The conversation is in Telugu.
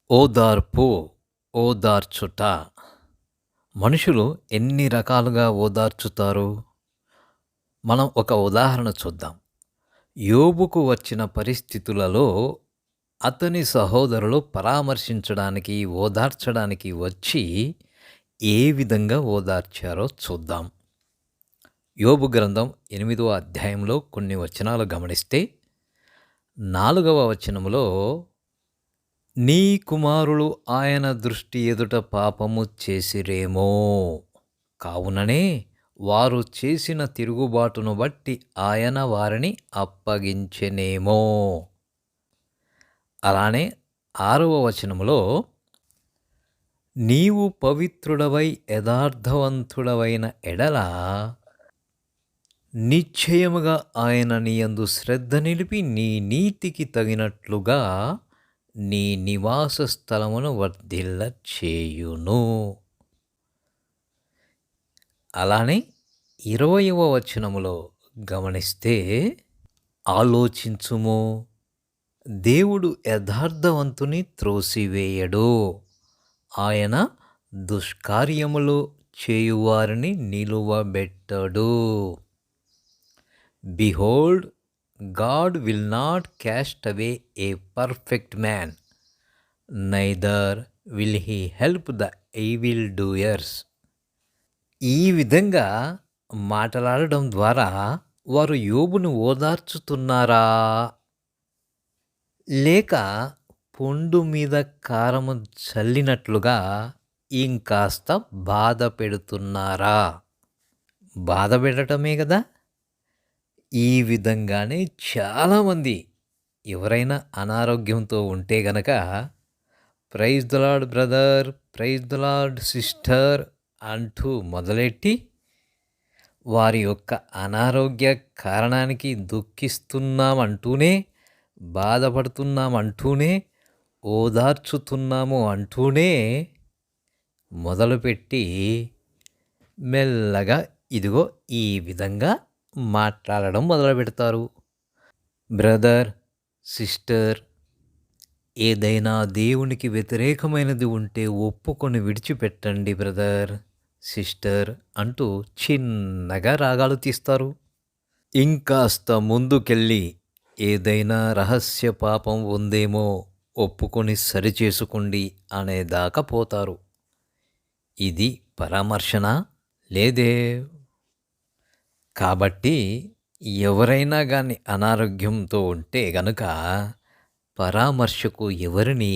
ఓదార్పు, ఓదార్చుట. మనుషులు ఎన్ని రకాలుగా ఓదార్చుతారు? మనం ఒక ఉదాహరణ చూద్దాం. యోబుకు వచ్చిన పరిస్థితులలో అతని సహోదరులు పరామర్శించడానికి, ఓదార్చడానికి వచ్చి ఏ విధంగా ఓదార్చారో చూద్దాం. యోబు గ్రంథం 8వ అధ్యాయంలో కొన్ని వచనాలు గమనిస్తే 4వ వచనములో నీ కుమారులు ఆయన దృష్టి ఎదుట పాపము చేసిరేమో, కావుననే వారు చేసిన తిరుగుబాటును బట్టి ఆయన వారిని అప్పగించెనేమో. అలానే 6వ వచనములో నీవు పవిత్రుడవై యథార్థవంతుడవైన ఎడల నిశ్చయముగా ఆయన నీయందు శ్రద్ధ నిలిపి నీ నీతికి తగినట్లుగా నీ నివాస స్థలమును వర్ధిల్ల చేయును. అలానే 20వ వచనములో గమనిస్తే ఆలోచించుము, దేవుడు యథార్థవంతుని త్రోసివేయడు, ఆయన దుష్కార్యములు చేయువారిని నిలువబెట్టడు. Behold, God will not cast away a perfect man, neither will he help the evil doers. ఈ విధంగా మాట్లాడడం ద్వారా వారు యోబును ఓదార్చుతున్నారా, లేక పొండు మీద కారము చల్లినట్లుగా ఇంకాస్త బాధ పెడుతున్నారా? బాధ పెట్టడమే కదా. ఈ విధంగానే చాలామంది ఎవరైనా అనారోగ్యంతో ఉంటే గనక praise the Lord brother, praise the Lord sister అంటూ మొదలెట్టి వారి యొక్క అనారోగ్య కారణానికి దుఃఖిస్తున్నామంటూనే, బాధపడుతున్నామంటూనే, ఓదార్చుతున్నాము అంటూనే మొదలుపెట్టి మెల్లగా ఇదిగో ఈ విధంగా మాట్లాడడం మొదలు పెడతారు. బ్రదర్, సిస్టర్, ఏదైనా దేవునికి వ్యతిరేకమైనది ఉంటే ఒప్పుకొని విడిచిపెట్టండి బ్రదర్, సిస్టర్ అంటూ చిన్నగా రాగాలు తీస్తారు. ఇంకాస్త ముందుకెళ్ళి ఏదైనా రహస్య పాపం ఉందేమో ఒప్పుకొని సరిచేసుకోండి అనేదాకా పోతారు. ఇది పరామర్శన లేదే. కాబట్టి ఎవరైనా కానీ అనారోగ్యంతో ఉంటే గనుక పరామర్శకు ఎవరిని